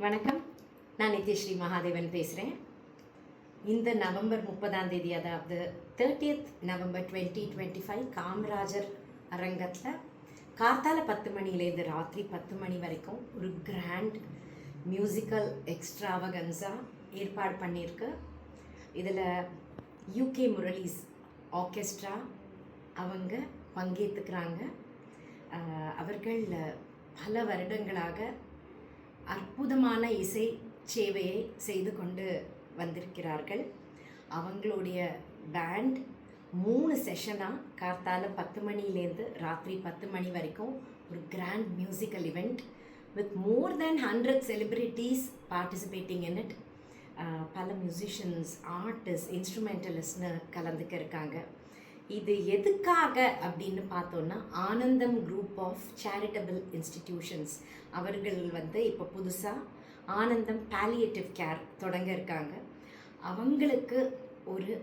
வணக்கம். நான் நித்யஸ்ரீ மகாதேவன் பேசுகிறேன். இந்த நவம்பர் 30 அதாவது 30th நவம்பர் 2025 காமராஜர் அரங்கத்தில் கார்த்தால 10 மணிலேருந்து ராத்திரி 10 மணி வரைக்கும் ஒரு கிராண்ட் மியூசிக்கல் எக்ஸ்ட்ராவகன்ஸா ஏற்பாடு பண்ணியிருக்கு. இதில் யூகே முரளிஸ் ஆர்கெஸ்ட்ரா அவங்க பங்கேற்றுக்கிறாங்க. அவர்கள் பல வருடங்களாக அற்புதமான இசை சேவையை செய்து கொண்டு வந்திருக்கிறார்கள். அவங்களுடைய பேண்ட் 3 செஷனாக கார்த்தால 10 மணிலேருந்து ராத்திரி 10 மணி வரைக்கும் ஒரு grand musical event with more than 100 celebrities participating in it. பல மியூசிஷியன்ஸ், ஆர்டிஸ்ட், இன்ஸ்ட்ருமெண்டலிஸ்ட்னு கலந்துக்க இருக்காங்க. இது எதுக்காக அப்படின்னு பார்த்தோன்னா, ஆனந்தம் குரூப் ஆஃப் சேரிட்டபிள் இன்ஸ்டிடியூஷன்ஸ் அவர்கள் இப்போ புதுசாக ஆனந்தம் பாலியேட்டிவ் கேர் தொடங்க இருக்காங்க. அவங்களுக்கு ஒரு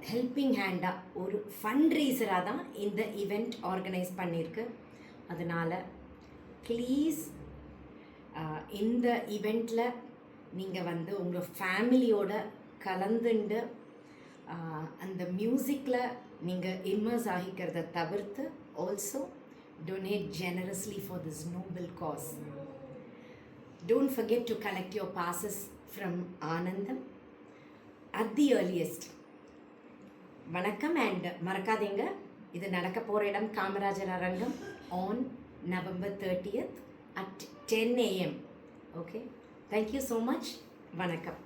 ஹெல்பிங் ஹேண்டாக, ஒரு ஃபண்ட் ரீசராக தான் இந்த ஈவெண்ட் ஆர்கனைஸ் பண்ணியிருக்கு. அதனால் ப்ளீஸ் இந்த ஈவெண்ட்டில் நீங்கள் உங்கள் ஃபேமிலியோட கலந்துண்டு அந்த மியூசிக்கில் நீங்கள் இம்மர்ஸ் ஆகிக்கிறத தவிர்த்து also donate generously for this noble cause. Don't forget to collect your passes from Anandam at the earliest. வணக்கம். அண்ட் மறக்காதீங்க, இது நடக்க போகிற இடம் காமராஜர் அரங்கம் on November 30th at 10 AM. Okay, thank you so much. வணக்கம்.